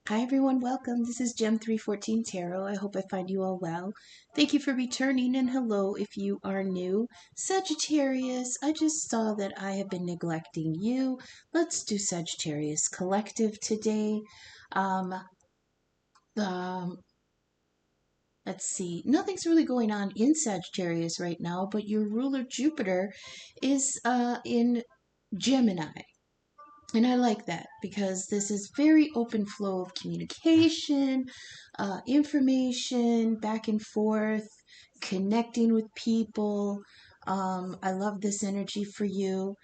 Hi everyone, welcome. This is Gem 314 Tarot. I hope I find you all well. Thank you for returning and hello if you are new. Sagittarius, I just saw that I have been neglecting you. Let's do Sagittarius Collective today. Um, um, let's see. Nothing's really going on in Sagittarius right now, but your ruler Jupiter is in Gemini. And I like that because this is very open flow of communication, information, back and forth, connecting with people. I love this energy for you.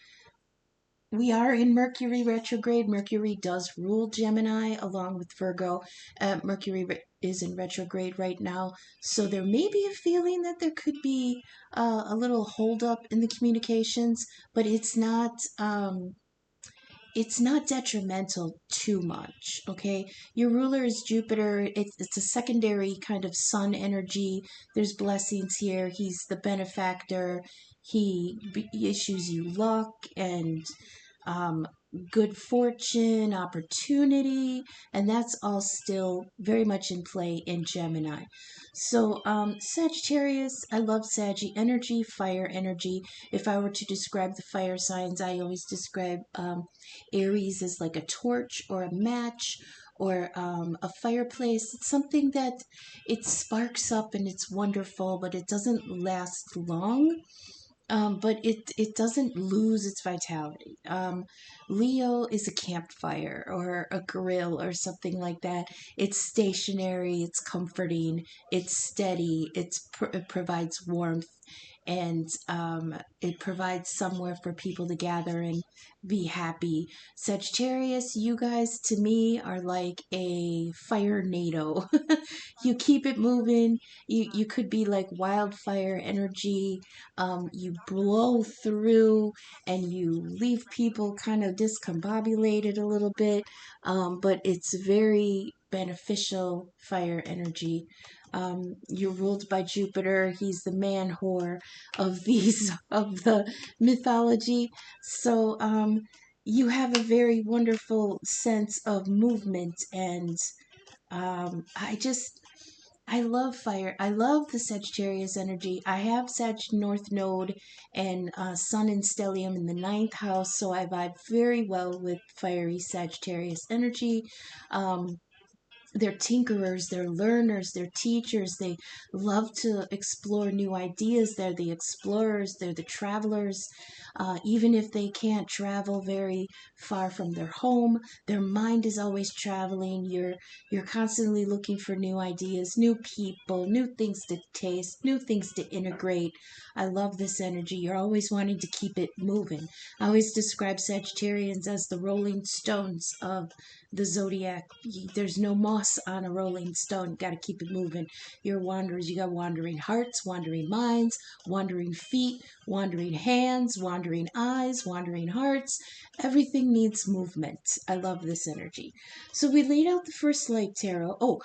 We are in Mercury retrograde. Mercury does rule Gemini along with Virgo. Mercury is in retrograde right now. So there may be a feeling that there could be a little holdup in the communications, but it's not detrimental too much, okay? Your ruler is Jupiter. It's a secondary kind of sun energy. There's blessings here. He's the benefactor. He issues you luck and um, good fortune, opportunity, and that's all still very much in play in Gemini. So, Sagittarius, I love Saggy energy, fire energy. If I were to describe the fire signs, I always describe Aries as like a torch or a match or a fireplace. It's something that it sparks up and it's wonderful, but it doesn't last long. But it doesn't lose its vitality. Leo is a campfire or a grill or something like that. It's stationary, it's comforting, it's steady, it provides warmth, and it provides somewhere for people to gather and be happy. Sagittarius, you guys to me are like a fire NATO. You keep it moving. You could be like wildfire energy. You blow through and you leave people kind of discombobulated a little bit, but it's very beneficial fire energy. You're ruled by Jupiter. He's the man whore of these of the mythology. So you have a very wonderful sense of movement, and I love fire. I love the Sagittarius energy. I have Sag North Node and Sun and Stellium in the ninth house, so I vibe very well with fiery Sagittarius energy. They're tinkerers, they're learners, they're teachers. They love to explore new ideas. They're the explorers, they're the travelers. Even if they can't travel very far from their home, their mind is always traveling. You're constantly looking for new ideas, new people, new things to taste, new things to integrate. I love this energy. You're always wanting to keep it moving. I always describe Sagittarians as the rolling stones of the zodiac. There's no moss on a rolling stone. You got to keep it moving. You're wanderers. You got wandering hearts, wandering minds, wandering feet, wandering hands, wandering eyes, wandering hearts. Everything needs movement. I love this energy. So we laid out the first light tarot.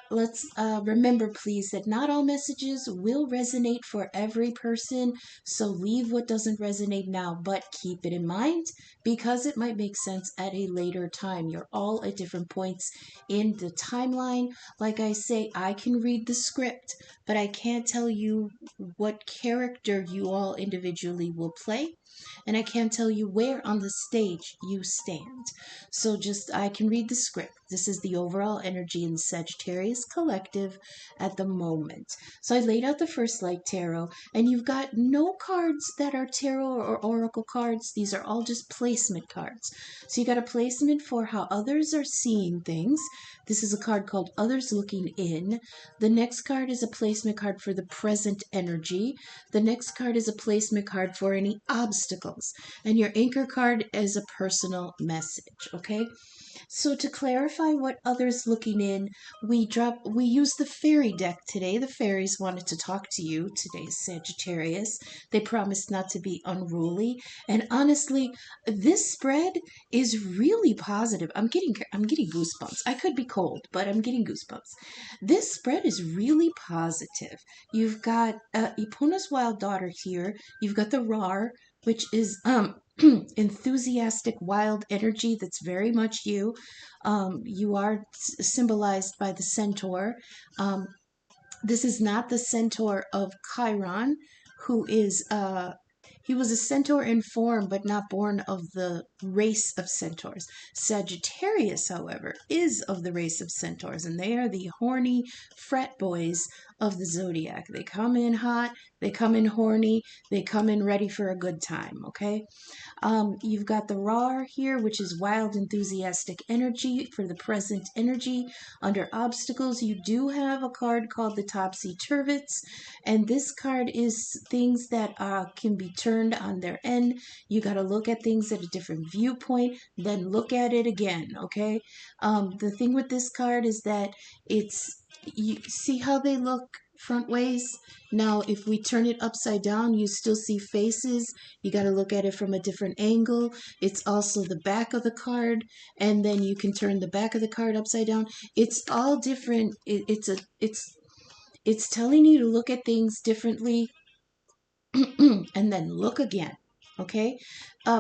Let's remember, please, that not all messages will resonate for every person. So leave what doesn't resonate now, but keep it in mind because it might make sense at a later time. You're all at different points in the timeline. Like I say, I can read the script, but I can't tell you what character you all individually will play. And I can't tell you where on the stage you stand. So just, I can read the script. This is the overall energy in Sagittarius Collective at the moment. So I laid out the first light tarot, and you've got no cards that are tarot or oracle cards. These are all just placement cards. So you got a placement for how others are seeing things. This is a card called Others Looking In. The next card is a placement card for the present energy. The next card is a placement card for any obstacles. And your anchor card is a personal message, okay? So to clarify what others looking in, we use the fairy deck today. The fairies wanted to talk to you today, Sagittarius. They promised not to be unruly. And honestly, this spread is really positive. I'm getting goosebumps. I could be cold, but I'm getting goosebumps. This spread is really positive. You've got Ipuna's wild daughter here. You've got the Rar, which is enthusiastic, wild energy that's very much you. You are symbolized by the centaur. Um, this is not the centaur of Chiron, who is he was a centaur in form, but not born of the race of centaurs. Sagittarius, however, is of the race of centaurs, and they are the horny frat boys of the zodiac. They come in hot, they come in horny, they come in ready for a good time, okay? You've got the raw here, which is wild, enthusiastic energy for the present energy. Under obstacles, you do have a card called the Topsy Turvets, and this card is things that can be turned on their end. You got to look at things at a different viewpoint, then look at it again, okay? The thing with this card is that you see how they look front ways? Now, if we turn it upside down, you still see faces. You got to look at it from a different angle. It's also the back of the card, and then you can turn the back of the card upside down. It's all different. It's telling you to look at things differently and then look again. Okay?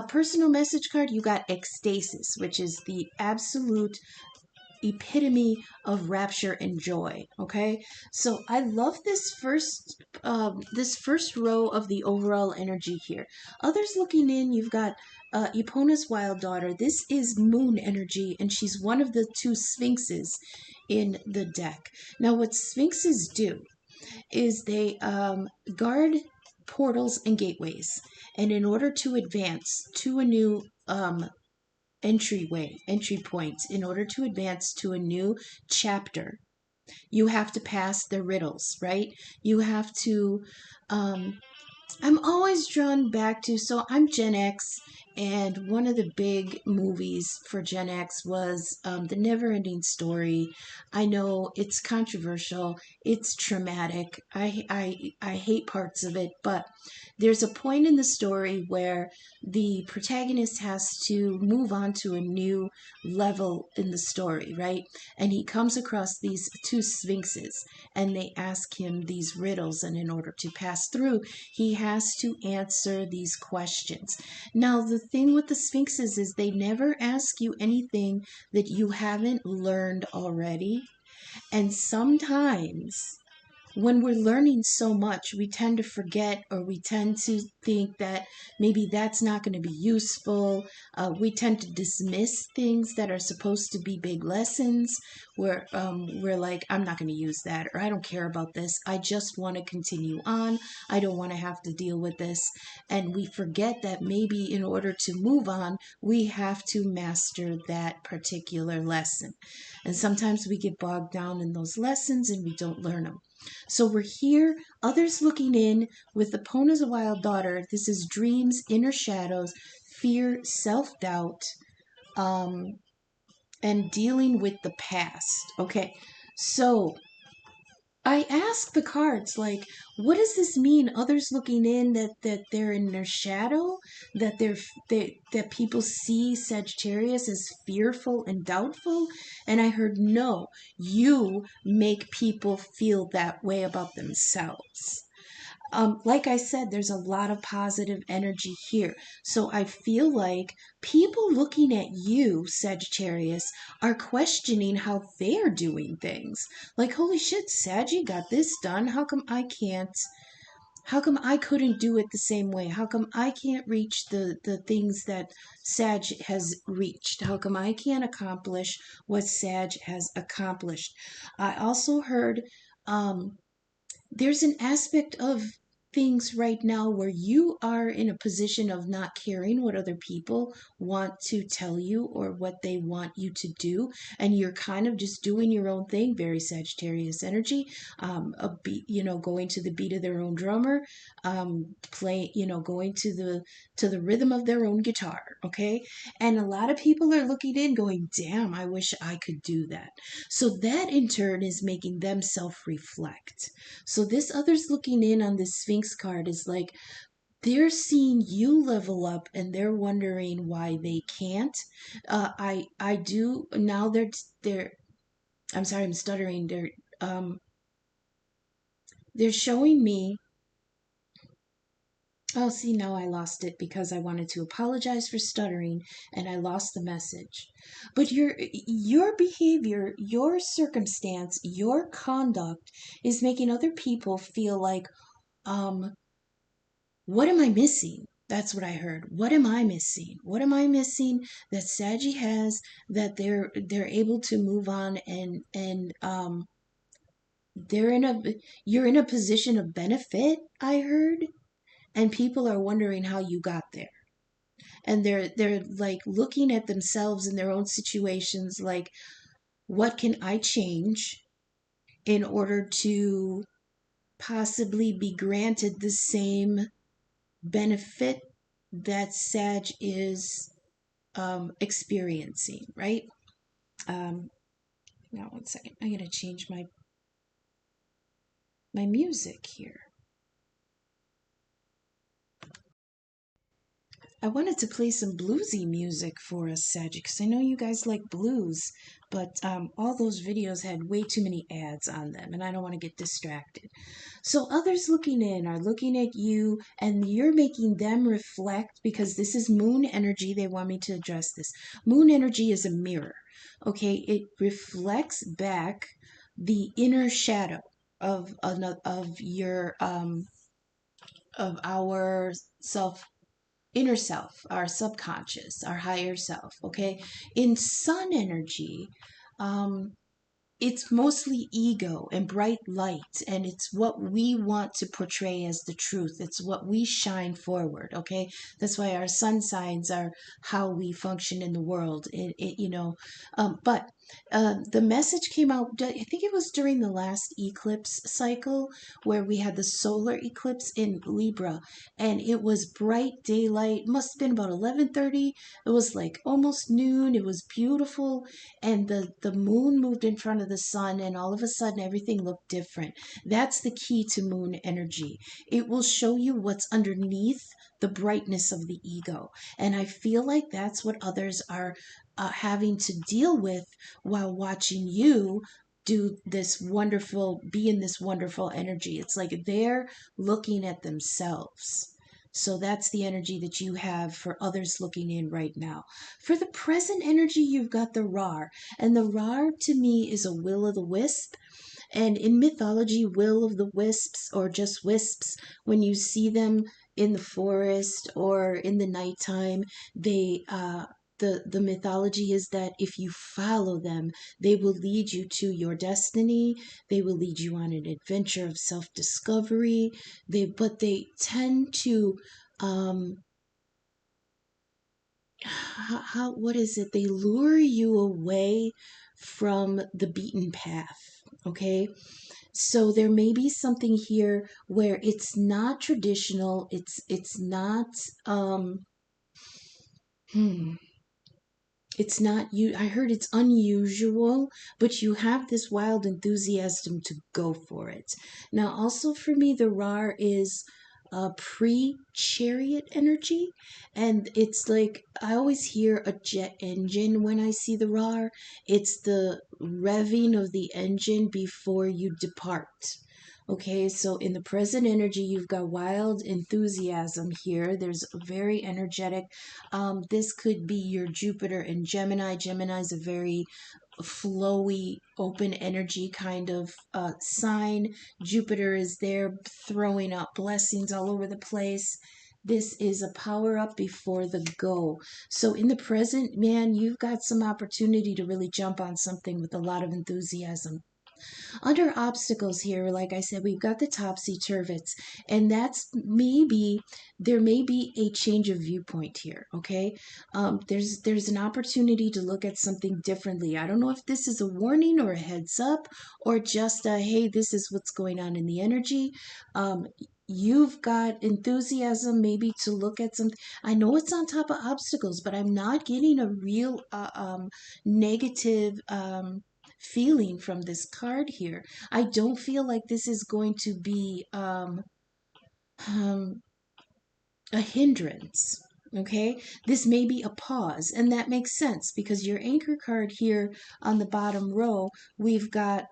Personal message card, you got ecstasis, which is the absolute epitome of rapture and joy. Okay, so I love this first row of the overall energy here. Others looking in, you've got Epona's wild daughter. This is moon energy, and she's one of the two sphinxes in the deck. Now what sphinxes do is they guard portals and gateways, and in order to advance to a new entry point, in order to advance to a new chapter, you have to pass the riddles, right? You have to I'm always drawn back to, so I'm Gen X, and one of the big movies for Gen X was The Never Ending Story. I know it's controversial, it's traumatic. I hate parts of it, but there's a point in the story where the protagonist has to move on to a new level in the story, right? And he comes across these two sphinxes, and they ask him these riddles, and in order to pass through, he has to answer these questions. Now, the thing with the sphinxes is they never ask you anything that you haven't learned already. And sometimes when we're learning so much, we tend to forget, or we tend to think that maybe that's not going to be useful. We tend to dismiss things that are supposed to be big lessons, where we're like, I'm not going to use that, or I don't care about this. I just want to continue on. I don't want to have to deal with this. And we forget that maybe in order to move on, we have to master that particular lesson. And sometimes we get bogged down in those lessons and we don't learn them. So we're here, others looking in with the Pona's wild daughter. This is dreams, inner shadows, fear, self-doubt, and dealing with the past. Okay, so I ask the cards, like, what does this mean? Others looking in, that they're in their shadow, that that people see Sagittarius as fearful and doubtful. And I heard, no, you make people feel that way about themselves. Like I said, there's a lot of positive energy here. So I feel like people looking at you, Sagittarius, are questioning how they're doing things. Like, holy shit, Saggy got this done. How come I can't? How come I couldn't do it the same way? How come I can't reach the things that Sag has reached? How come I can't accomplish what Sag has accomplished? I also heard there's an aspect of things right now where you are in a position of not caring what other people want to tell you or what they want you to do, and you're kind of just doing your own thing. Very Sagittarius energy. A beat, going to the beat of their own drummer, going to the rhythm of their own guitar. Okay, and a lot of people are looking in, going, "Damn, I wish I could do that." So that in turn is making them self-reflect. So this others looking in on this Sphinx card is like they're seeing you level up and they're wondering why they can't. I do now. They're I'm sorry, I'm stuttering. They're showing me Oh, see, now I lost it because I wanted to apologize for stuttering and I lost the message. But your behavior, your circumstance, your conduct is making other people feel like, um, what am I missing? That's what I heard. What am I missing? What am I missing that Saggy has that they're able to move on and they're in a you're in a position of benefit, I heard, and people are wondering how you got there. And they're like looking at themselves in their own situations like, what can I change in order to possibly be granted the same benefit that Sag is experiencing, right? Um, Now, one second. I'm going to change my music here. I wanted to play some bluesy music for us, Sag, because I know you guys like blues, but all those videos had way too many ads on them, and I don't want to get distracted. So others looking in are looking at you, and you're making them reflect because this is moon energy. They want me to address this. Moon energy is a mirror, okay? It reflects back the inner shadow of your of our self, inner self, our subconscious, our higher self, okay? In sun energy, um, it's mostly ego and bright light, and it's what we want to portray as the truth. It's what we shine forward, okay? That's why our sun signs are how we function in the world. But the message came out, I think it was during the last eclipse cycle where we had the solar eclipse in Libra, and it was bright daylight. Must have been about 11:30. It was like almost noon. It was beautiful, and the moon moved in front of the sun, and all of a sudden everything looked different. That's the key to moon energy. It will show you what's underneath the brightness of the ego, and I feel like that's what others are having to deal with while watching you do this wonderful, be in this wonderful energy. It's like they're looking at themselves. So that's the energy that you have for others looking in right now. For the present energy, you've got the Rar. And the Rar to me is a will o' the wisp. And in mythology, will of the wisps or just wisps, when you see them in the forest or in the nighttime, they the mythology is that if you follow them, they will lead you to your destiny. They will lead you on an adventure of self-discovery. They tend to what is it? They lure you away from the beaten path. Okay, so there may be something here where it's not traditional. It's not hmm it's not you. I heard it's unusual, but you have this wild enthusiasm to go for it. Now also for me, the Rar is a pre-chariot energy, and it's like I always hear a jet engine when I see the Rar. It's the revving of the engine before you depart. Okay, so in the present energy, you've got wild enthusiasm here. There's a very energetic. This could be your Jupiter and Gemini. Gemini is a very flowy, open energy kind of sign. Jupiter is there throwing out blessings all over the place. This is a power up before the go. So in the present, man, you've got some opportunity to really jump on something with a lot of enthusiasm. Under obstacles here, like I said, we've got the topsy-turvets, and that's maybe there may be a change of viewpoint here. Okay, there's an opportunity to look at something differently. I don't know if this is a warning or a heads up or just a hey, this is what's going on in the energy. You've got enthusiasm maybe to look at something. I know it's on top of obstacles, but I'm not getting a real negative feeling from this card here. I don't feel like this is going to be um, a hindrance. Okay, this may be a pause, and that makes sense because your anchor card here on the bottom row, we've got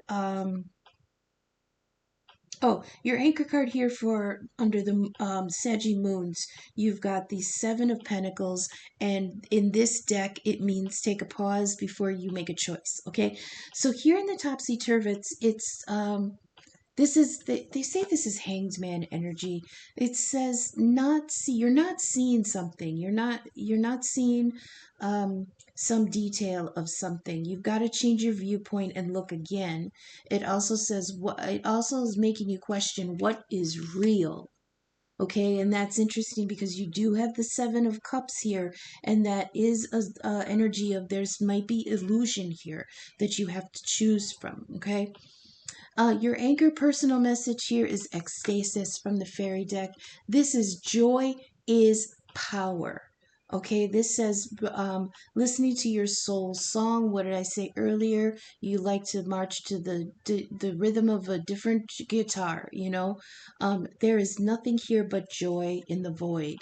Oh, your anchor card here for under the Sagi moons, you've got the Seven of Pentacles, and in this deck, it means take a pause before you make a choice. Okay, so here in the Topsy Turvets, it's this is they say this is Hanged Man energy. It says not see you're not seeing something. You're not seeing um some detail of something. You've got to change your viewpoint and look again. It also says what it also is making you question what is real. Okay, and that's interesting because you do have the Seven of Cups here, and that is a energy of there's might be illusion here that you have to choose from. Okay, your anchor personal message here is ecstasis from the fairy deck. This is joy is power. Okay, this says listening to your soul's song. What did I say earlier? You like to march to the rhythm of a different guitar. There is nothing here but joy in the void.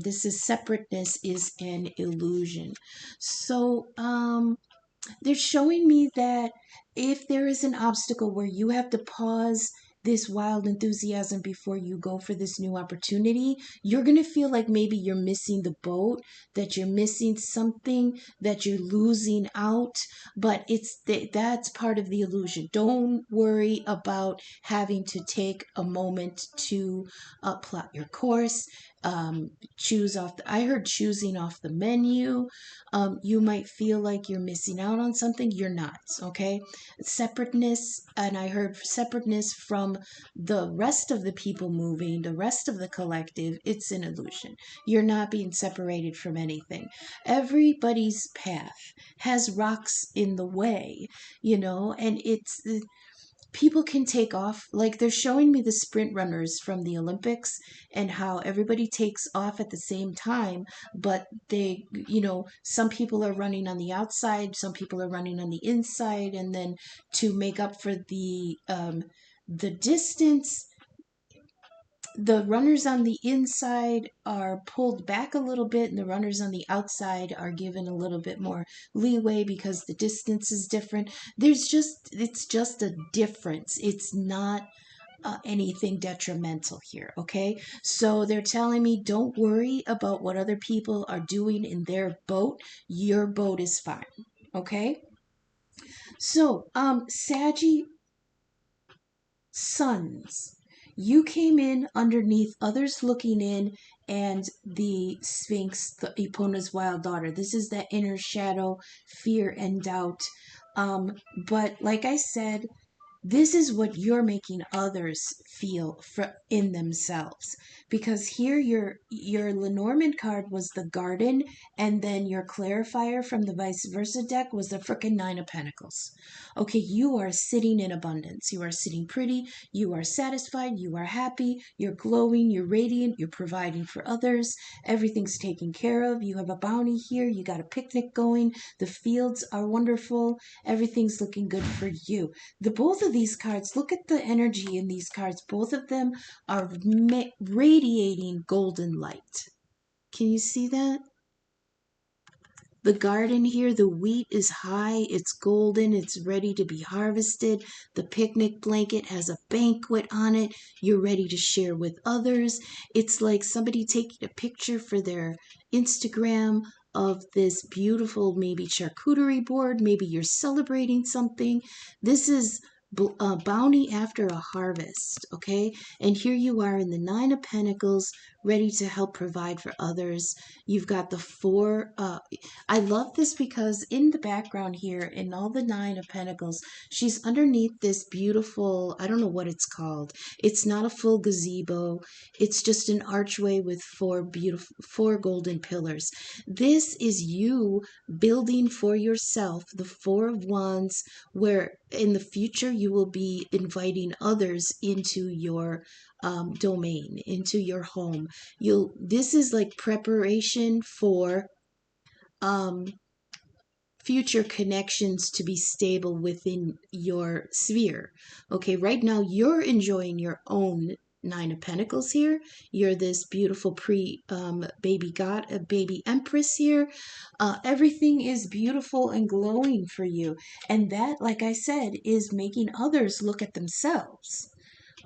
This is separateness is an illusion. So they're showing me that if there is an obstacle where you have to pause this wild enthusiasm before you go for this new opportunity, you're going to feel like maybe you're missing the boat, that you're missing something, that you're losing out, but that's part of the illusion. Don't worry about having to take a moment to plot your course. Choose off I heard choosing off the menu. You might feel like you're missing out on something. You're not, okay? Separateness, and I heard separateness from the rest of the people moving, the rest of the collective, it's an illusion. You're not being separated from anything. Everybody's path has rocks in the way, and people can take off. Like they're showing me the sprint runners from the Olympics and how everybody takes off at the same time, but some people are running on the outside, some people are running on the inside, and then to make up for the distance, the runners on the inside are pulled back a little bit, and the runners on the outside are given a little bit more leeway because the distance is different. It's just a difference. It's not anything detrimental here, okay? So they're telling me don't worry about what other people are doing in their boat. Your boat is fine, okay? So, Saggy sons. You came in underneath others looking in, and the Sphinx, the Epona's wild daughter. This is that inner shadow, fear, and doubt. But like I said, this is what you're making others feel in themselves, because here your Lenormand card was the garden, and then your clarifier from the vice versa deck was the frickin' Nine of Pentacles. Okay, you are sitting in abundance, you are sitting pretty, you are satisfied, you are happy, you're glowing, you're radiant, you're providing for others, everything's taken care of, you have a bounty here, you got a picnic going, the fields are wonderful, everything's looking good for you. The both of these cards, look at the energy in these cards. Both of them are radiating golden light. Can you see that? The garden here, the wheat is high, it's golden, it's ready to be harvested. The picnic blanket has a banquet on it. You're ready to share with others. It's like somebody taking a picture for their Instagram of this beautiful, maybe charcuterie board. Maybe you're celebrating something. This is bounty after a harvest, okay? And here you are in the Nine of Pentacles, ready to help provide for others. You've got the four. I love this because in the background here, in all the Nine of Pentacles, she's underneath this beautiful, I don't know what it's called. It's not a full gazebo. It's just an archway with four golden pillars. This is you building for yourself the Four of Wands, where in the future you will be inviting others into your domain, into your home. This is like preparation for future connections to be stable within your sphere. Okay, right now you're enjoying your own Nine of Pentacles here. You're this beautiful baby god, baby empress here. Everything is beautiful and glowing for you, and that, like I said, is making others look at themselves.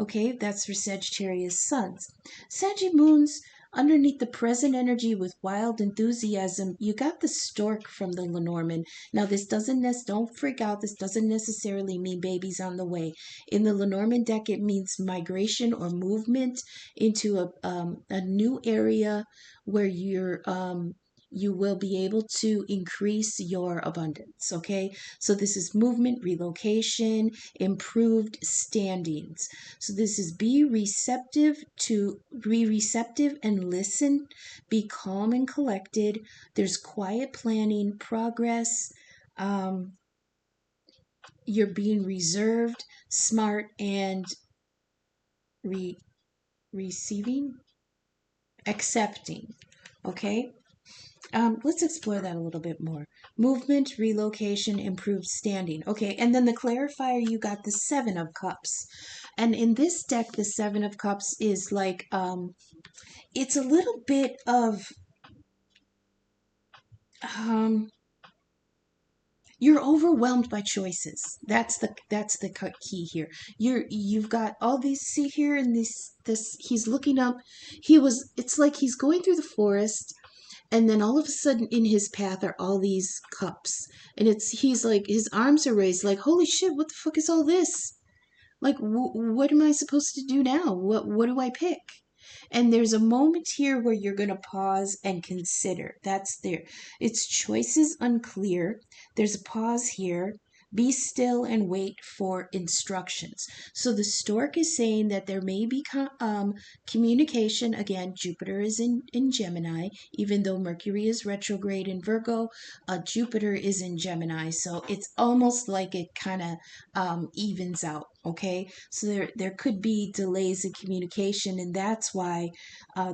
Okay, that's for Sagittarius suns. Saggy moons, underneath the present energy with wild enthusiasm, you got the stork from the Lenormand. Now, don't freak out, this doesn't necessarily mean babies on the way. In the Lenormand deck, it means migration or movement into a new area where you will be able to increase your abundance. Okay, so this is movement, relocation, improved standings. So this is be receptive and listen, be calm and collected. There's quiet planning, progress. Um, you're being reserved, smart, and re- receiving, accepting. Okay. Let's explore that a little bit more. Movement, relocation, improved standing. Okay, and then the clarifier, you got the Seven of Cups. And in this deck, the Seven of Cups is like, it's a little bit of, um, you're overwhelmed by choices. That's the key here. You've got all these, see here in this he's looking up. It's like he's going through the forest, and then all of a sudden in his path are all these cups, and he's like, his arms are raised like, holy shit, what the fuck is all this? Like, what am I supposed to do now? What do I pick? And there's a moment here where you're going to pause and consider. That's there. It's choices unclear. There's a pause here. Be still and wait for instructions. So the stork is saying that there may be communication. Again, Jupiter is in Gemini, even though Mercury is retrograde in Virgo. Jupiter is in Gemini. So it's almost like it kind of evens out. Okay, so there could be delays in communication, and that's why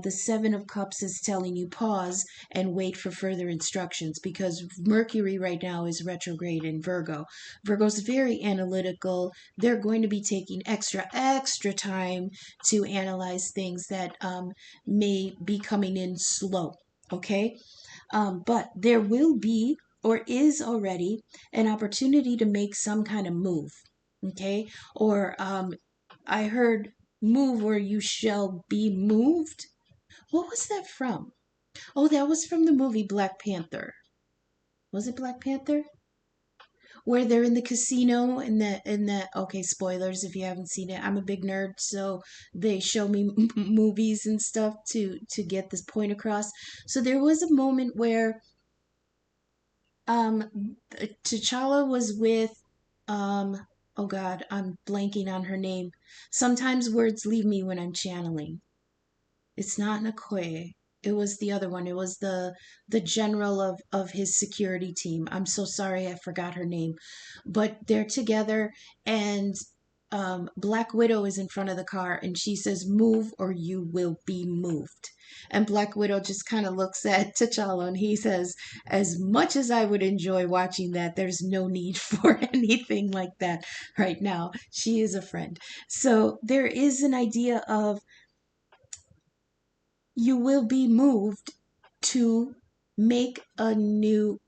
the Seven of Cups is telling you pause and wait for further instructions, because Mercury right now is retrograde in Virgo. Virgo's very analytical. They're going to be taking extra time to analyze things that may be coming in slow. Okay, but there will be, or is already, an opportunity to make some kind of move. Okay, or I heard move or you shall be moved. What was that from? Oh, that was from the movie Black Panther. Was it Black Panther? Where they're in the casino and that okay, spoilers if you haven't seen it. I'm a big nerd, so they show me movies and stuff to get this point across. So there was a moment where T'Challa was with oh god, I'm blanking on her name. Sometimes words leave me when I'm channeling. It's not Okoye. It was the other one. It was the general of his security team. I'm so sorry, I forgot her name. But they're together, and Black Widow is in front of the car, and she says, "Move or you will be moved." And Black Widow just kind of looks at T'Challa, and he says, "As much as I would enjoy watching that, there's no need for anything like that right now. She is a friend." So there is an idea of you will be moved to make a new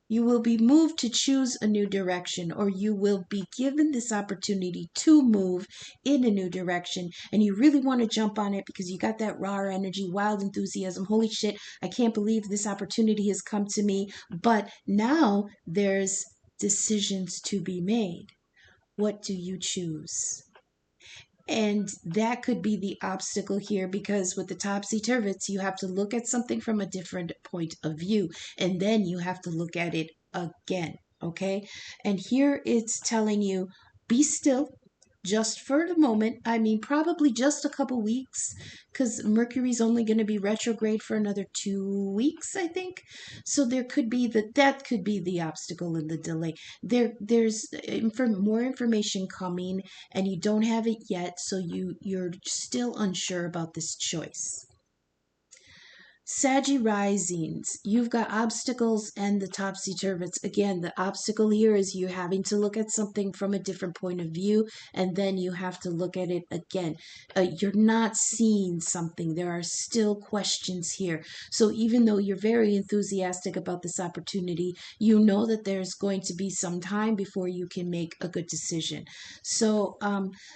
you will be moved to choose a new direction, or you will be given this opportunity to move in a new direction, and you really want to jump on it because you got that raw energy, wild enthusiasm. Holy shit, I can't believe this opportunity has come to me. But now there's decisions to be made. What do you choose? And that could be the obstacle here, because with the topsy turvets, you have to look at something from a different point of view, and then you have to look at it again. Okay. And here it's telling you, be still just for the moment. I mean, probably just a couple weeks, because Mercury's only going to be retrograde for another 2 weeks, I think. So there could be that could be the obstacle in the delay. There's more information coming, and you don't have it yet, so you're still unsure about this choice. Saggy risings, you've got obstacles and the topsy-turvy. Again, the obstacle here is you having to look at something from a different point of view, and then you have to look at it again. You're not seeing something. There are still questions here. So even though you're very enthusiastic about this opportunity, you know that there's going to be some time before you can make a good decision. So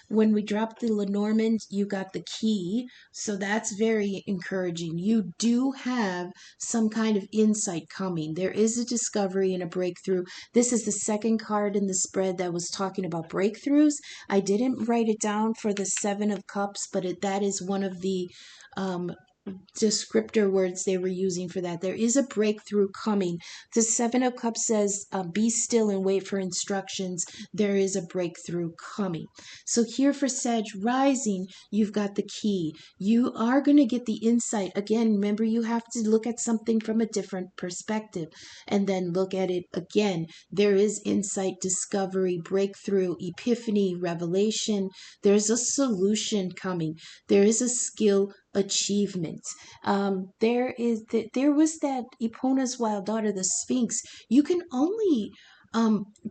when we drop the Lenormand, you got the key. So that's very encouraging. You do have some kind of insight coming. There is a discovery and a breakthrough. This is the second card in the spread that was talking about breakthroughs. I didn't write it down for the Seven of Cups, but that is one of the descriptor words they were using for that. There is a breakthrough coming. The Seven of Cups says, be still and wait for instructions. There is a breakthrough coming. So here for Sag rising, you've got the key. You are going to get the insight. Again, remember, you have to look at something from a different perspective and then look at it again. There is insight, discovery, breakthrough, epiphany, revelation. There's a solution coming. There is a skill achievement. There was that Epona's wild daughter, the Sphinx. You can only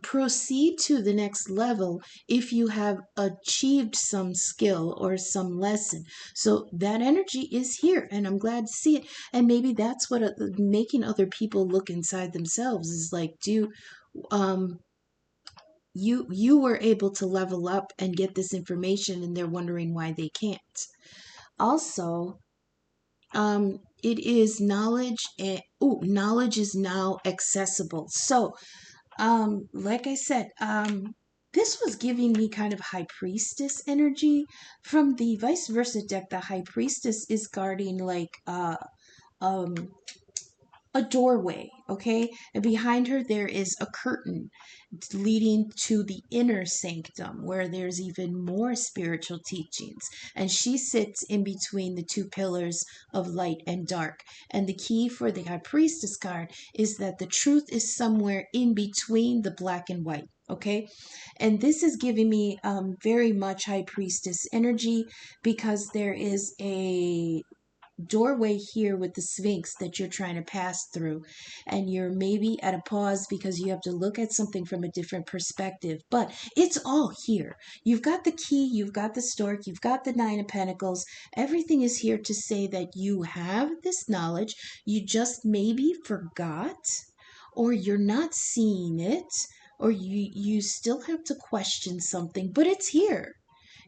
proceed to the next level if you have achieved some skill or some lesson. So that energy is here, and I'm glad to see it. And maybe that's what making other people look inside themselves is like. You were able to level up and get this information, and they're wondering why they can't. Also, it is knowledge, and knowledge is now accessible. So like I said, this was giving me kind of high priestess energy. From the vice versa deck, the high priestess is guarding like um a doorway, okay? And behind her there is a curtain leading to the inner sanctum where there's even more spiritual teachings. And she sits in between the two pillars of light and dark. And the key for the High Priestess card is that the truth is somewhere in between the black and white. Okay, and this is giving me very much High Priestess energy because there is a doorway here with the Sphinx that you're trying to pass through, and you're maybe at a pause because you have to look at something from a different perspective, but it's all here. You've got the key, you've got the stork, you've got the Nine of Pentacles. Everything is here to say that you have this knowledge, you just maybe forgot, or you're not seeing it, or you still have to question something, but it's here.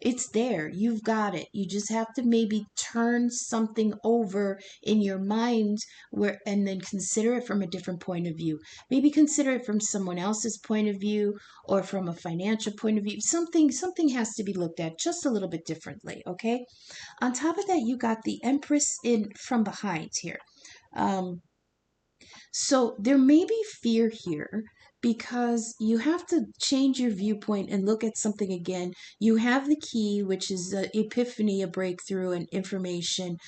It's there. You've got it. You just have to maybe turn something over in your mind and then consider it from a different point of view. Maybe consider it from someone else's point of view or from a financial point of view. Something has to be looked at just a little bit differently, okay? On top of that, you got the Empress in from behind here. So there may be fear here because you have to change your viewpoint and look at something again. You have the key, which is the epiphany, a breakthrough, and information.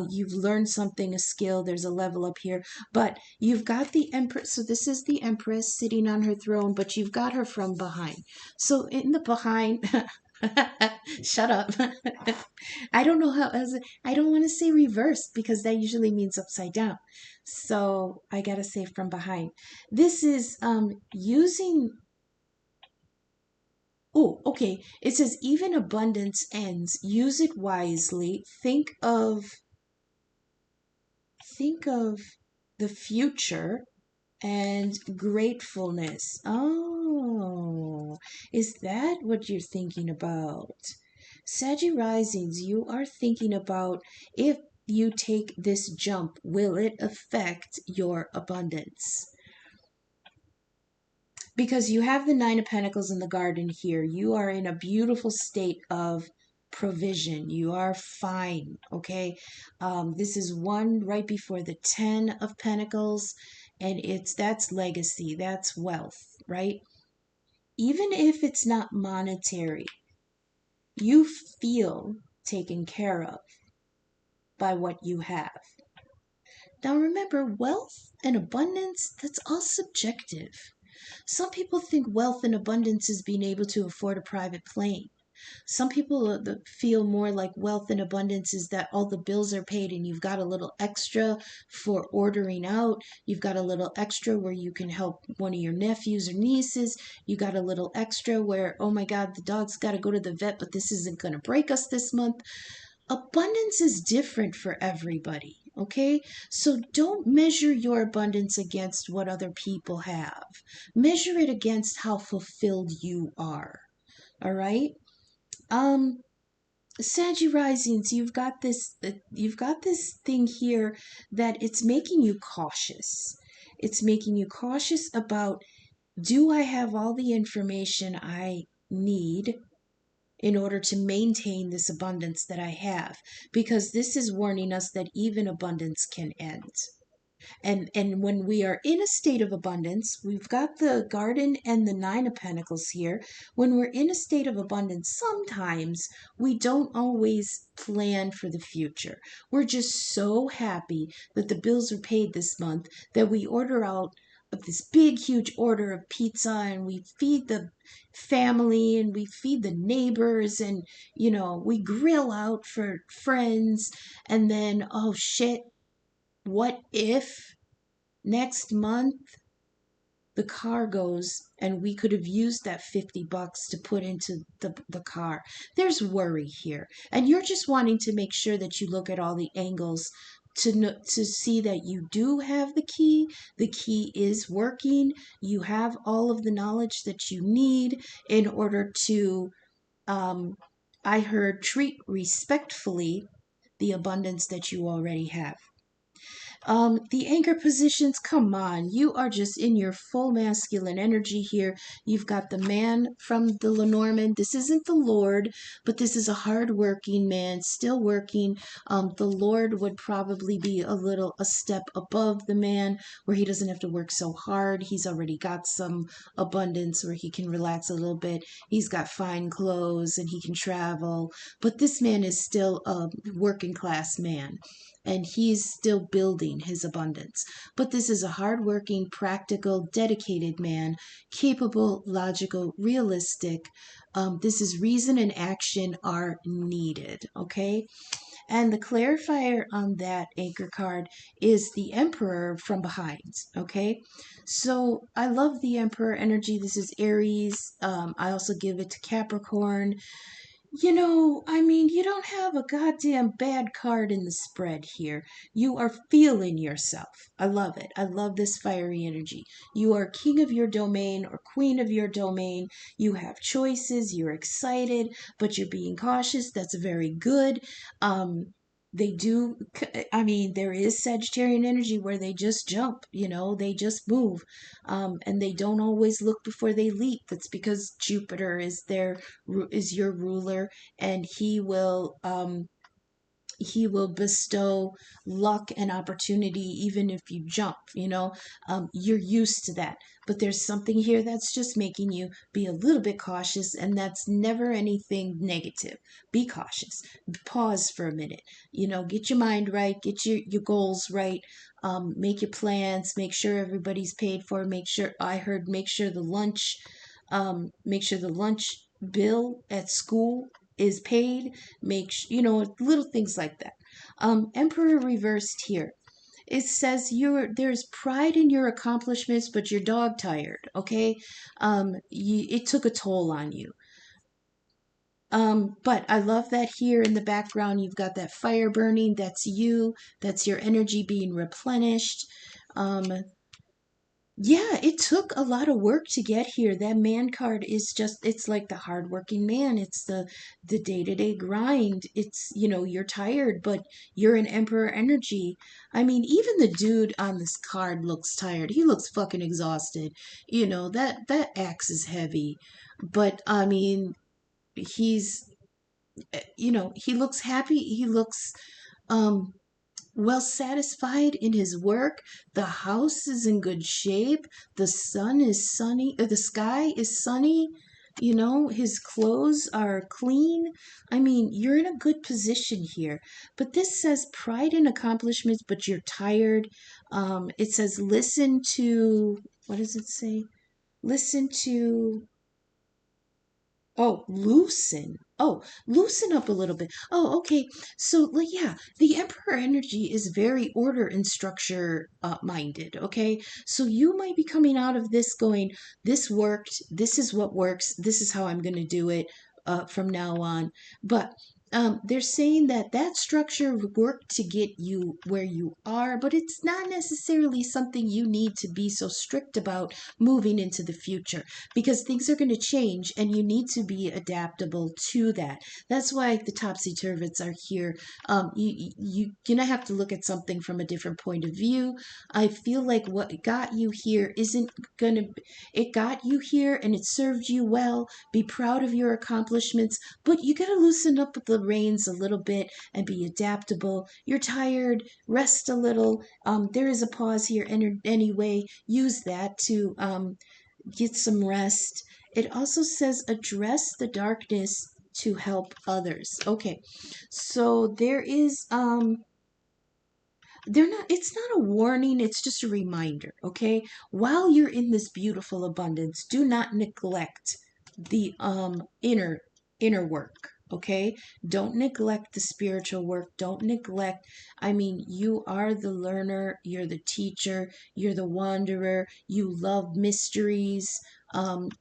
You've learned something, a skill. There's a level up here. But you've got the Empress. So this is the Empress sitting on her throne, but you've got her from behind. So in the behind... Shut up. I don't know how else. I don't want to say reversed because that usually means upside down. So I gotta say from behind. This is using. Oh, okay. It says even abundance ends. Use it wisely. Think of the future and gratefulness. Oh, is that what you're thinking about? Sagittarius risings, you are thinking about if you take this jump, will it affect your abundance? Because you have the Nine of Pentacles in the garden here. You are in a beautiful state of provision. You are fine, okay? This is one right before the Ten of Pentacles, and that's legacy, that's wealth, right? Even if it's not monetary, you feel taken care of by what you have. Now remember, wealth and abundance, that's all subjective. Some people think wealth and abundance is being able to afford a private plane. Some people feel more like wealth and abundance is that all the bills are paid and you've got a little extra for ordering out. You've got a little extra where you can help one of your nephews or nieces. You got a little extra where, oh my God, the dog's got to go to the vet, but this isn't going to break us this month. Abundance is different for everybody, okay? So don't measure your abundance against what other people have. Measure it against how fulfilled you are, all right? Um, Saggy risings, you've got this thing here that it's making you cautious. It's making you cautious about, do I have all the information I need in order to maintain this abundance that I have? Because this is warning us that even abundance can end. And when we are in a state of abundance, we've got the garden and the nine of pentacles here. When we're in a state of abundance, sometimes we don't always plan for the future. We're just so happy that the bills are paid this month that we order out of this big huge order of pizza, and we feed the family and we feed the neighbors, and we grill out for friends. And then, oh shit, what if next month the car goes and we could have used that $50 to put into the car? There's worry here. And you're just wanting to make sure that you look at all the angles to see that you do have the key. The key is working. You have all of the knowledge that you need in order to, I heard, treat respectfully the abundance that you already have. The anchor positions, come on, you are just in your full masculine energy here. You've got the man from the Lenormand. This isn't the Lord, but this is a hardworking man, still working. The Lord would probably be a step above the man, where he doesn't have to work so hard. He's already got some abundance where he can relax a little bit. He's got fine clothes and he can travel. But this man is still a working class man, and he's still building his abundance. But this is a hardworking, practical, dedicated man, capable, logical, realistic. This is reason and action are needed, okay? And the clarifier on that anchor card is the Emperor from behind, okay? So I love the Emperor energy. This is Aries. I also give it to Capricorn. I mean, you don't have a goddamn bad card in the spread here. You are feeling yourself. I love it. I love this fiery energy. You are king of your domain or queen of your domain. You have choices. You're excited, but you're being cautious. That's very good. They do, I mean, there is Sagittarian energy where they just jump, they just move. And they don't always look before they leap. That's because Jupiter is your ruler, and he will bestow luck and opportunity even if you jump. You're used to that. But there's something here that's just making you be a little bit cautious, and that's never anything negative. Be cautious. Pause for a minute. Get your mind right, get your goals right. Make your plans, make sure everybody's paid for, make sure the lunch bill at school is paid. Little things like that. Emperor reversed here. It says there's pride in your accomplishments, but you're dog tired. Okay, it took a toll on you. But I love that here in the background you've got that fire burning. That's you. That's your energy being replenished. Yeah, it took a lot of work to get here. That man card is it's like the hardworking man. It's the day-to-day grind. It's, you're tired, but you're an emperor energy. I mean, even the dude on this card looks tired. He looks fucking exhausted. That axe is heavy. But I mean, he's, he looks happy. He looks, um, well satisfied in his work. The house is in good shape. The sun is sunny. The sky is sunny. His clothes are clean. I mean, you're in a good position here. But this says pride in accomplishments, but you're tired. It says listen to, what does it say? Listen to, Oh, loosen. Oh, loosen up a little bit. Oh, okay. So, like, yeah, the Emperor energy is very order and structure minded. Okay. So, you might be coming out of this going, this worked. This is what works. This is how I'm going to do it from now on. But they're saying that that structure worked to get you where you are, but it's not necessarily something you need to be so strict about moving into the future because things are going to change and you need to be adaptable to that. That's why the topsy turvets are here. You're gonna have to look at something from a different point of view. I feel like what got you here isn't gonna. It got you here and it served you well. Be proud of your accomplishments, but you gotta loosen up the reins a little bit and be adaptable. You're tired. Rest a little. There is a pause here, and anyway, use that to get some rest. It also says address the darkness to help others. Okay. So there is they're not it's not a warning, it's just a reminder, okay? While you're in this beautiful abundance, do not neglect the inner work, okay? Don't neglect the spiritual work. Don't neglect, I mean, you are the learner, you're the teacher, you're the wanderer, you love mysteries.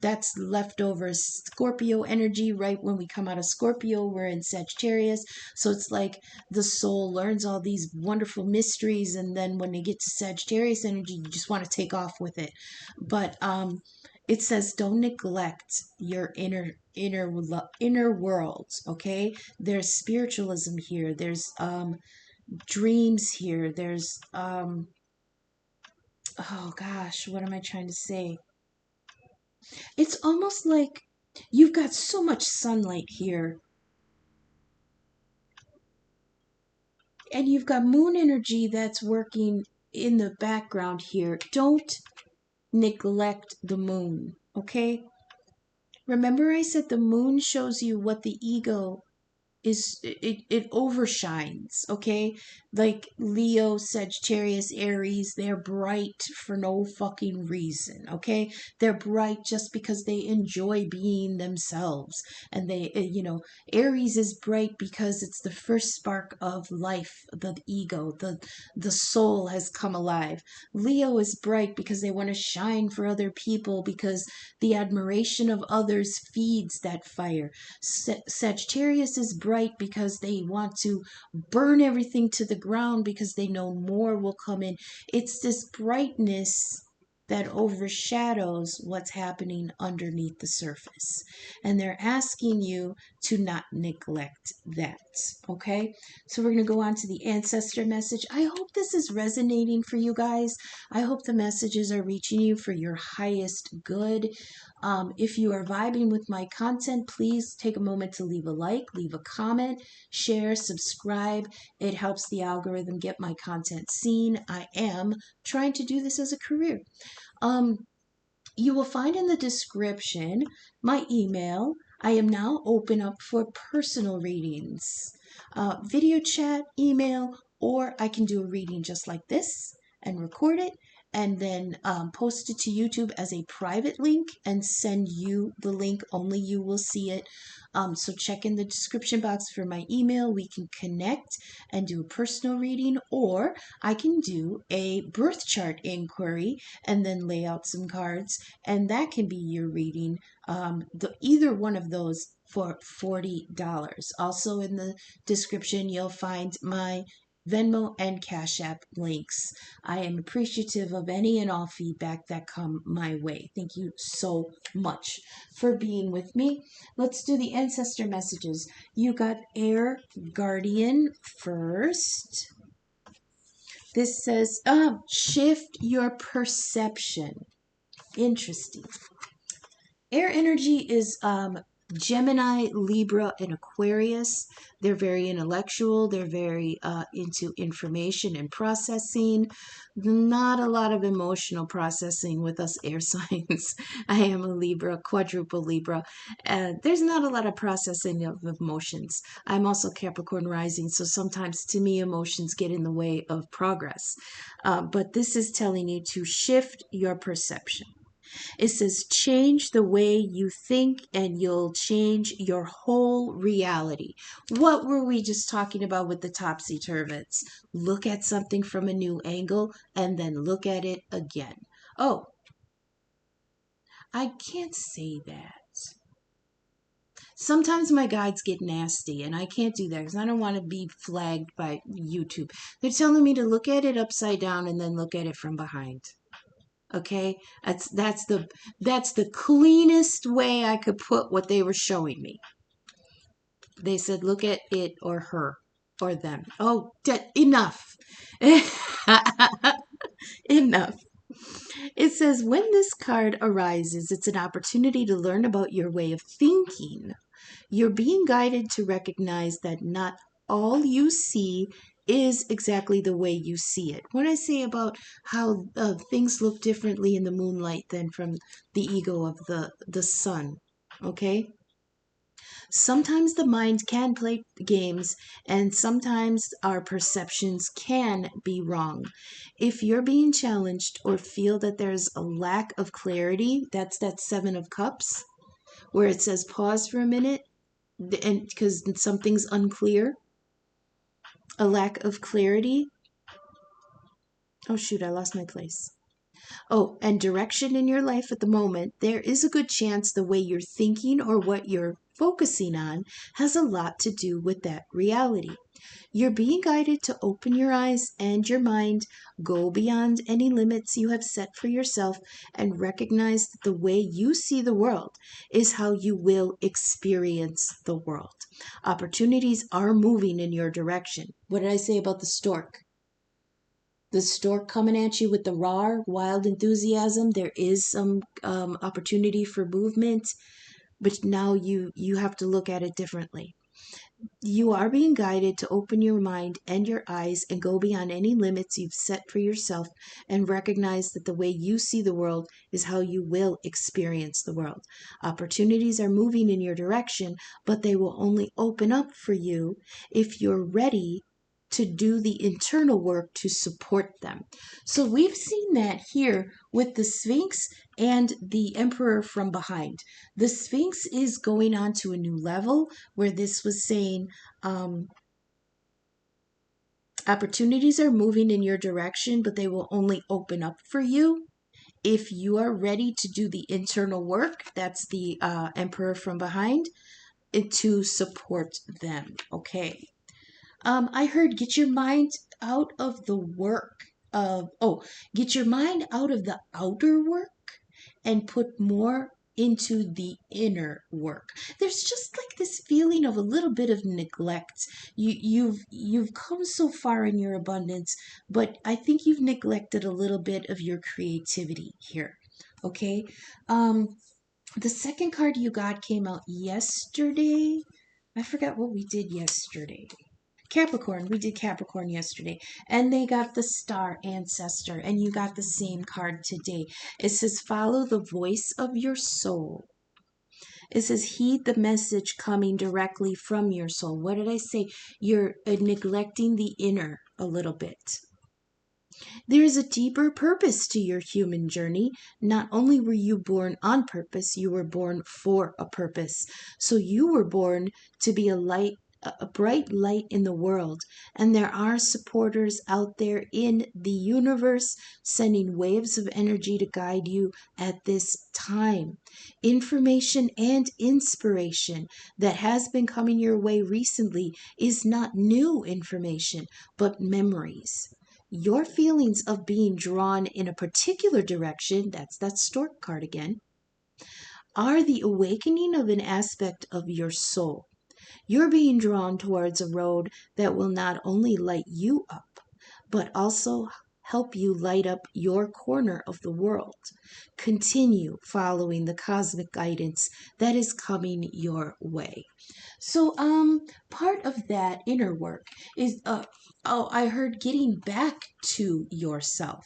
That's leftover Scorpio energy. Right when we come out of Scorpio, we're in Sagittarius. So it's like the soul learns all these wonderful mysteries, and then when they get to Sagittarius energy, you just want to take off with it. But it says don't neglect your inner worlds. Okay, there's spiritualism here. There's dreams here. There's oh gosh, what am I trying to say? It's almost like you've got so much sunlight here, and you've got moon energy that's working in the background here. Don't neglect the moon, okay? Remember, I said the moon shows you what the ego is, it overshines, okay? Like Leo, Sagittarius, Aries, they're bright for no fucking reason, okay? They're bright just because they enjoy being themselves. And they, Aries is bright because it's the first spark of life, the ego, the soul has come alive. Leo is bright because they want to shine for other people because the admiration of others feeds that fire. Sagittarius is bright because they want to burn everything to the ground because they know more will come in. It's this brightness that overshadows what's happening underneath the surface. And they're asking you to not neglect that. Okay? So we're going to go on to the ancestor message. I hope this is resonating for you guys. I hope the messages are reaching you for your highest good. If you are vibing with my content, please take a moment to leave a like, leave a comment, share, subscribe. It helps the algorithm get my content seen. I am trying to do this as a career. You will find in the description my email. I am now open up for personal readings, video chat, email, or I can do a reading just like this and record it and then post it to YouTube as a private link and send you the link. Only you will see it. So check in the description box for my email. We can connect and do a personal reading, or I can do a birth chart inquiry and then lay out some cards, and that can be your reading. Either one of those for $40. Also in the description, you'll find my Venmo and Cash App links. I am appreciative of any and all feedback that come my way. Thank you so much for being with me. Let's do the ancestor messages. You got Air Guardian first. This says, shift your perception. Interesting. Air energy is Gemini, Libra, and Aquarius. They're very intellectual. They're very into information and processing. Not a lot of emotional processing with us air signs. I am a Libra, quadruple Libra. There's not a lot of processing of emotions. I'm also Capricorn rising, so sometimes to me emotions get in the way of progress. But this is telling you to shift your perception. It says change the way you think and you'll change your whole reality. What were we just talking about with the topsy-turvets? Look at something from a new angle and then look at it again. Oh, I can't say that. Sometimes my guides get nasty and I can't do that because I don't want to be flagged by YouTube. They're telling me to look at it upside down and then look at it from behind. Okay? That's the cleanest way I could put what they were showing me. They said look at it or her or them. Oh, enough. Enough. It says when this card arises, it's an opportunity to learn about your way of thinking. You're being guided to recognize that not all you see is exactly the way you see it. What I say about how things look differently in the moonlight than from the ego of the sun, okay? Sometimes the mind can play games, and sometimes our perceptions can be wrong. If you're being challenged or feel that there's a lack of clarity, that's that Seven of Cups, where it says pause for a minute and because something's unclear, a lack of clarity. Oh shoot, I lost my place. Oh, and direction in your life at the moment, there is a good chance the way you're thinking or what you're focusing on has a lot to do with that reality. You're being guided to open your eyes and your mind, go beyond any limits you have set for yourself, and recognize that the way you see the world is how you will experience the world. Opportunities are moving in your direction. What did I say about the stork? The stork coming at you with the raw, wild enthusiasm. There is some opportunity for movement, but now you have to look at it differently. You are being guided to open your mind and your eyes and go beyond any limits you've set for yourself and recognize that the way you see the world is how you will experience the world. Opportunities are moving in your direction, but they will only open up for you if you're ready to do the internal work to support them. So we've seen that here with the Sphinx and the Emperor from behind. The Sphinx is going on to a new level where this was saying opportunities are moving in your direction, but they will only open up for you if you are ready to do the internal work. That's the Emperor from behind, to support them. Okay. I heard get your mind out of the work of, get your mind out of the outer work and put more into the inner work. There's just like this feeling of a little bit of neglect. You've come so far in your abundance, but I think you've neglected a little bit of your creativity here. Okay? The second card you got came out yesterday. I forgot what we did yesterday. Capricorn. We did Capricorn yesterday. And they got the Star Ancestor. And you got the same card today. It says, follow the voice of your soul. It says, heed the message coming directly from your soul. What did I say? You're neglecting the inner a little bit. There is a deeper purpose to your human journey. Not only were you born on purpose, you were born for a purpose. So you were born to be a bright light in the world, and there are supporters out there in the universe sending waves of energy to guide you at this time. Information and inspiration that has been coming your way recently is not new information, but memories. Your feelings of being drawn in a particular direction, that's that stork card again, are the awakening of an aspect of your soul. You're being drawn towards a road that will not only light you up, but also help you light up your corner of the world. Continue following the cosmic guidance that is coming your way. So, part of that inner work is, I heard getting back to yourself.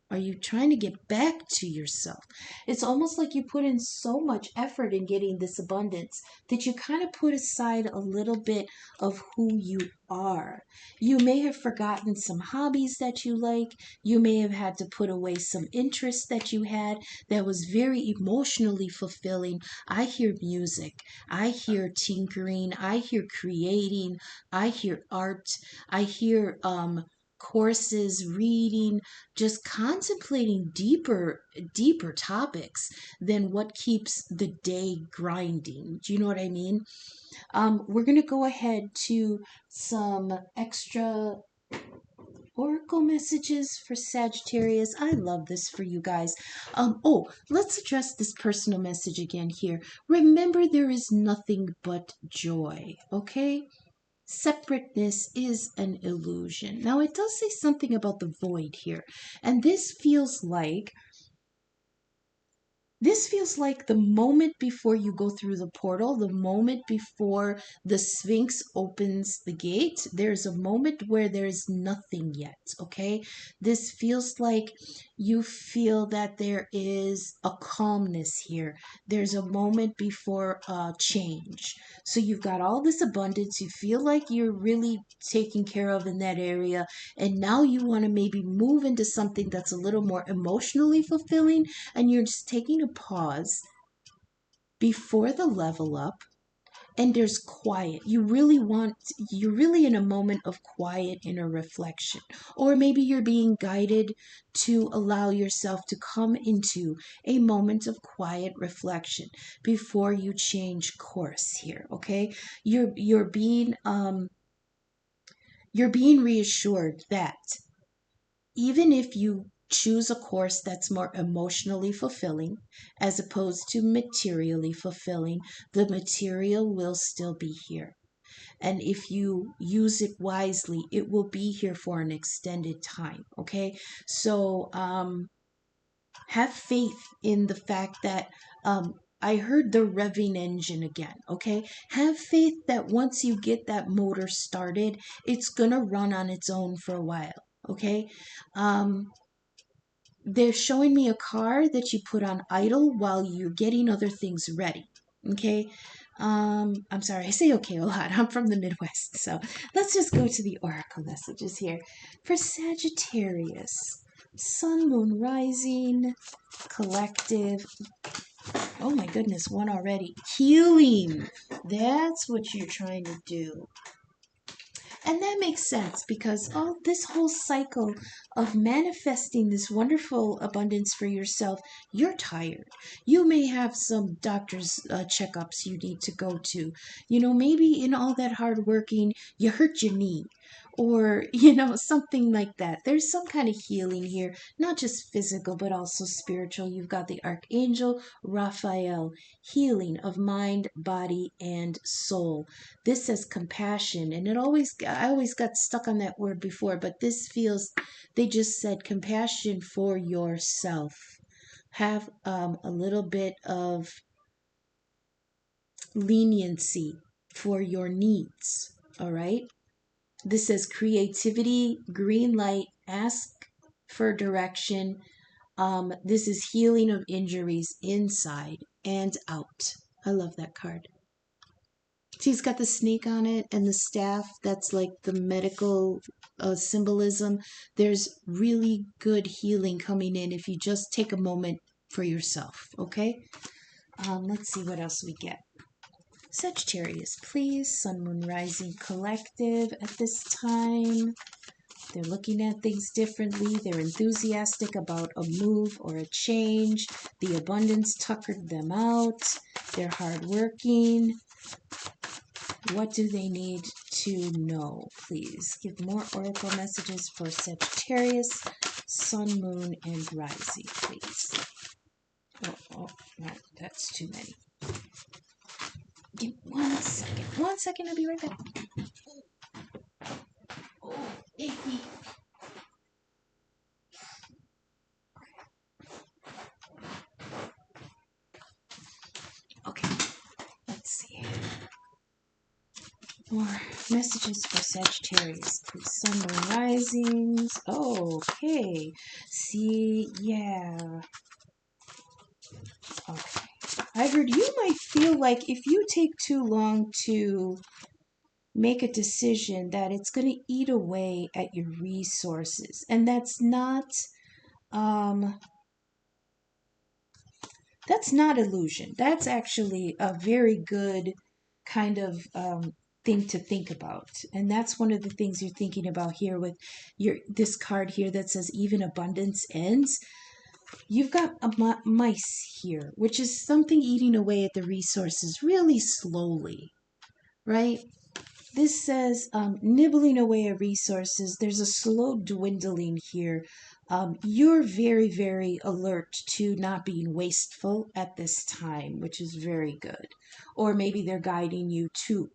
Are you trying to get back to yourself? It's almost like you put in so much effort in getting this abundance that you kind of put aside a little bit of who you are. You may have forgotten some hobbies that you like. You may have had to put away some interests that you had that was very emotionally fulfilling. I hear music. I hear tinkering. I hear creating. I hear art. I hear courses, reading, just contemplating deeper topics than what keeps the day grinding. Do you know what I mean? We're going to go ahead to some extra oracle messages for Sagittarius. I love this for you guys. Let's address this personal message again here. Remember, there is nothing but joy, okay? Separateness is an illusion. Now, it does say something about the void here, and this feels like the moment before you go through the portal, the moment before the Sphinx opens the gate. There's a moment where there's nothing yet, okay? This feels like you feel that there is a calmness here. There's a moment before change. So you've got all this abundance. You feel like you're really taken care of in that area. And now you want to maybe move into something that's a little more emotionally fulfilling, and you're just taking a pause before the level up, and there's quiet. You're really in a moment of quiet inner reflection, or maybe you're being guided to allow yourself to come into a moment of quiet reflection before you change course here, okay? You're being reassured that even if you choose a course that's more emotionally fulfilling as opposed to materially fulfilling, the material will still be here. And if you use it wisely, it will be here for an extended time. Okay. So have faith in the fact that I heard the revving engine again, okay? Have faith that once you get that motor started, it's going to run on its own for a while, okay? They're showing me a car that you put on idle while you're getting other things ready, okay? I'm sorry, I say okay a lot. I'm from the Midwest, so let's just go to the oracle messages here. For Sagittarius, Sun, Moon, Rising, Collective. Oh my goodness, one already. Healing. That's what you're trying to do. And that makes sense because this whole cycle of manifesting this wonderful abundance for yourself, you're tired. You may have some doctor's checkups you need to go to. Maybe in all that hard working, you hurt your knee, or, something like that. There's some kind of healing here, not just physical, but also spiritual. You've got the Archangel Raphael, healing of mind, body, and soul. This says compassion, and I always got stuck on that word before, but this feels, they just said compassion for yourself. Have a little bit of leniency for your needs. All right. This says creativity, green light, ask for direction. This is healing of injuries inside and out. I love that card. She's got the snake on it and the staff. That's like the medical symbolism. There's really good healing coming in if you just take a moment for yourself, okay? Let's see what else we get. Sagittarius, please. Sun, Moon, Rising, Collective at this time. They're looking at things differently. They're enthusiastic about a move or a change. The abundance tuckered them out. They're hardworking. What do they need to know? Please give more oracle messages for Sagittarius, Sun, Moon, and Rising, please. No, that's too many. Give 1 second. 1 second, I'll be right back. Oh, icky. Okay, let's see. More messages for Sagittarius, please. Sun, moon, risings. Oh, okay. See, yeah. Okay. I heard you might feel like if you take too long to make a decision, that it's going to eat away at your resources. And um that's not illusion. That's actually a very good kind of thing to think about. And that's one of the things you're thinking about here with your this card here that says even abundance ends. You've got mice here, which is something eating away at the resources really slowly, right? This says nibbling away at resources. There's a slow dwindling here. You're very, very alert to not being wasteful at this time, which is very good. Or maybe they're guiding you to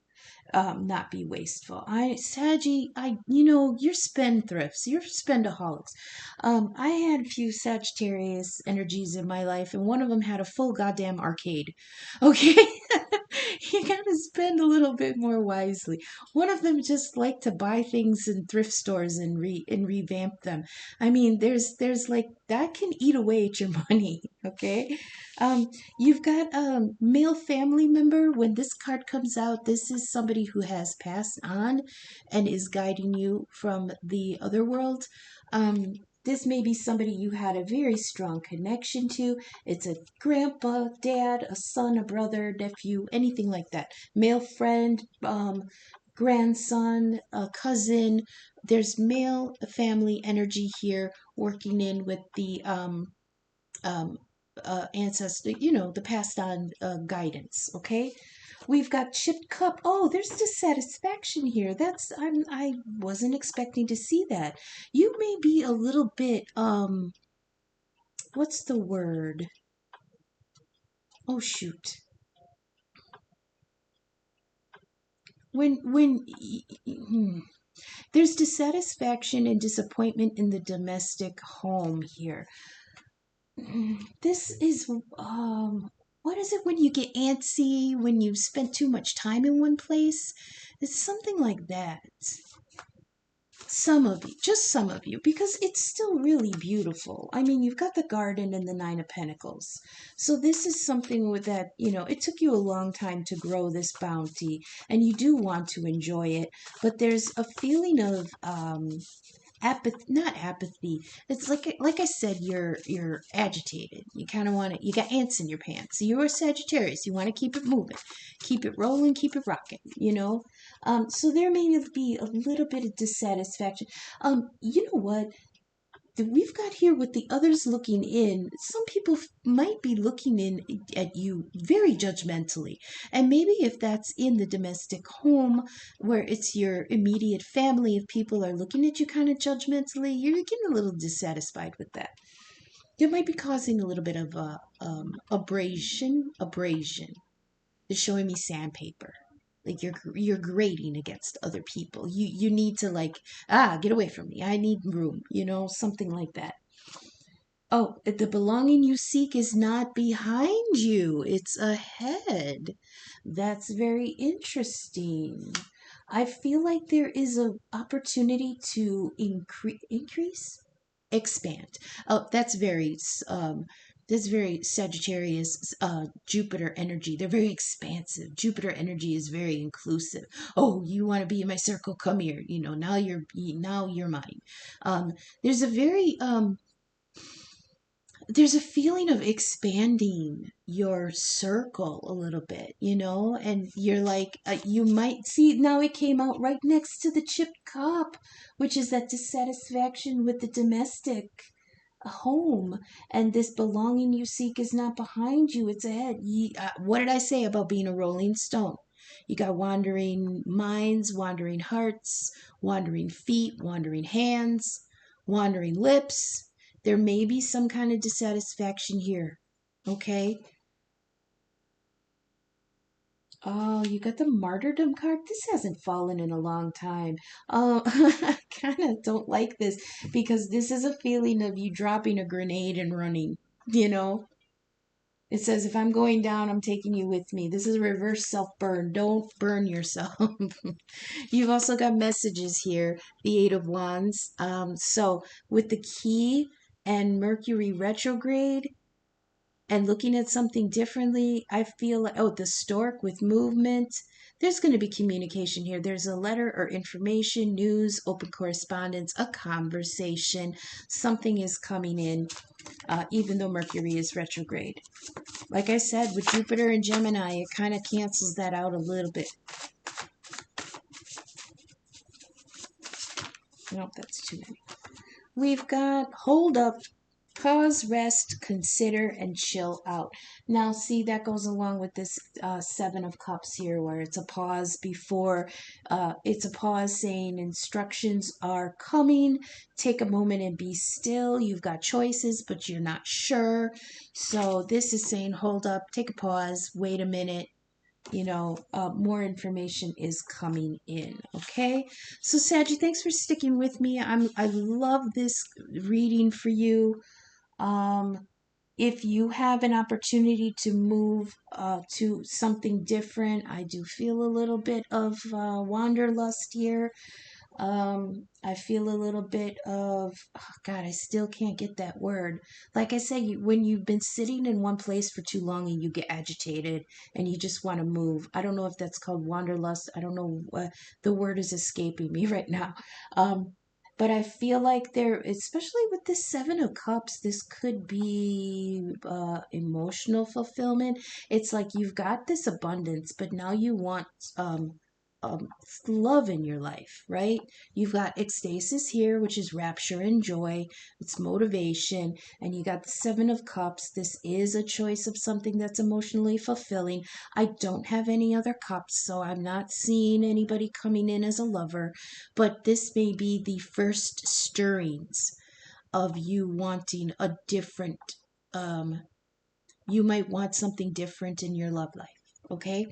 not be wasteful. You're spendthrifts, you're spendaholics. I had a few Sagittarius energies in my life, and one of them had a full goddamn arcade. Okay, you gotta spend a little bit more wisely. One of them just like to buy things in thrift stores and revamp them. I mean, there's like that can eat away at your money. Okay, you've got a male family member. When this card comes out, this is somebody who has passed on and is guiding you from the other world. This may be somebody you had a very strong connection to. It's a grandpa, dad, a son, a brother, nephew, anything like that. Male friend, grandson, a cousin. There's male family energy here working in with the um, ancestor, the passed on guidance. Okay, we've got chipped cup. Oh, there's dissatisfaction here. I wasn't expecting to see that. You may be a little bit what's the word? Oh shoot. When there's dissatisfaction and disappointment in the domestic home here. This is what is it when you get antsy when you spend too much time in one place? It's something like that. Some of you, just some of you, because it's still really beautiful. I mean, you've got the garden and the Nine of Pentacles. So this is something with that, it took you a long time to grow this bounty and you do want to enjoy it, but there's a feeling of apathy, not apathy. It's like I said, you're agitated. You kind of want to. You got ants in your pants. You're a Sagittarius. You want to keep it moving, keep it rolling, keep it rocking. So there may be a little bit of dissatisfaction. You know what? That we've got here with the others looking in, some people might be looking in at you very judgmentally. And maybe if that's in the domestic home where it's your immediate family, if people are looking at you kind of judgmentally, you're getting a little dissatisfied with that. It might be causing a little bit of abrasion. They're showing me sandpaper. Like you're grating against other people. You need to get away from me. I need room, something like that. Oh, the belonging you seek is not behind you. It's ahead. That's very interesting. I feel like there is a opportunity to increase, expand. Oh, that's very Sagittarius, Jupiter energy. They're very expansive. Jupiter energy is very inclusive. Oh, you want to be in my circle? Come here. Now you're mine. Um, there's a very there's a feeling of expanding your circle a little bit, and you're like, you might see now it came out right next to the chipped cup, which is that dissatisfaction with the domestic home, and this belonging you seek is not behind you, it's ahead. What did I say about being a rolling stone? You got wandering minds, wandering hearts, wandering feet, wandering hands, wandering lips. There may be some kind of dissatisfaction here. Okay? Oh, you got the martyrdom card? This hasn't fallen in a long time. Oh, I kind of don't like this because this is a feeling of you dropping a grenade and running, you know? It says, if I'm going down, I'm taking you with me. This is a reverse self-burn. Don't burn yourself. You've also got messages here, the Eight of Wands. So with the key and Mercury retrograde and looking at something differently, I feel like, oh, the stork with movement. There's going to be communication here. There's a letter or information, news, open correspondence, a conversation. Something is coming in, even though Mercury is retrograde. Like I said, with Jupiter and Gemini, it kind of cancels that out a little bit. Nope, that's too many. We've got hold up, pause, rest, consider, and chill out. Now, see, that goes along with this Seven of Cups here, where it's a pause before, it's a pause saying instructions are coming. Take a moment and be still. You've got choices, but you're not sure. So this is saying hold up, take a pause, wait a minute. More information is coming in. Okay, so Saggy, thanks for sticking with me. I love this reading for you. If you have an opportunity to move to something different, I do feel a little bit of wanderlust here. I feel a little bit of, oh God, I still can't get that word. Like I said, when you've been sitting in one place for too long and you get agitated and you just want to move. I don't know if that's called wanderlust. I don't know. The word is escaping me right now. But I feel like there, especially with this Seven of Cups, this could be emotional fulfillment. It's like you've got this abundance, but now you want um, love in your life, right? You've got ecstasis here, which is rapture and joy. It's motivation. And you got the Seven of Cups. This is a choice of something that's emotionally fulfilling. I don't have any other cups, so I'm not seeing anybody coming in as a lover. But this may be the first stirrings of you wanting a different, you might want something different in your love life. Okay,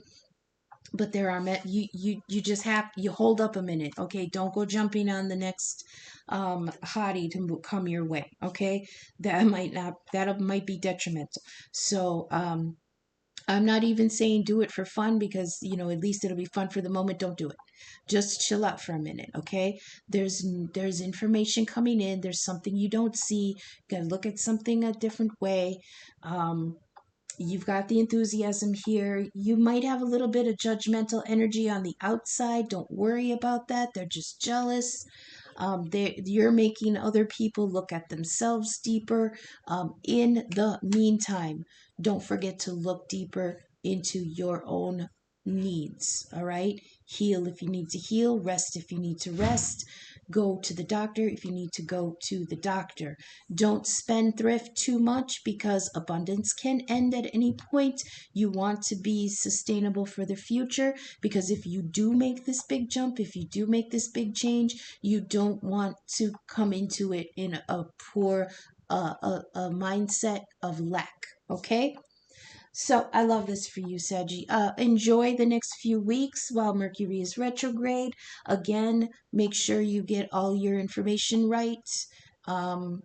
but there are you just have, you hold up a minute. Okay, don't go jumping on the next hottie to come your way. Okay, that might be detrimental. So I'm not even saying do it for fun, because at least it'll be fun for the moment. Don't do it. Just chill out for a minute. Okay, there's information coming in. There's something you don't see. You gotta look at something a different way. You've got the enthusiasm here. You might have a little bit of judgmental energy on the outside. Don't worry about that. They're just jealous. You're making other people look at themselves deeper. In the meantime, don't forget to look deeper into your own needs. All right? Heal if you need to heal, rest if you need to rest. Go to the doctor if you need to go to the doctor. Don't spendthrift too much, because abundance can end at any point. You want to be sustainable for the future, because if you do make this big jump, if you do make this big change, you don't want to come into it in a poor a mindset of lack. Okay? So I love this for you, Saggy. Enjoy the next few weeks while Mercury is retrograde. Again, make sure you get all your information right. Um,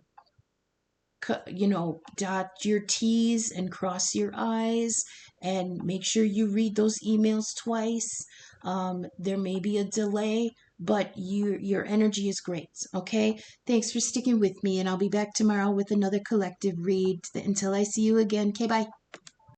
dot your T's and cross your I's, and make sure you read those emails twice. There may be a delay, but your energy is great. Okay. Thanks for sticking with me, and I'll be back tomorrow with another collective read. Until I see you again. Okay, bye.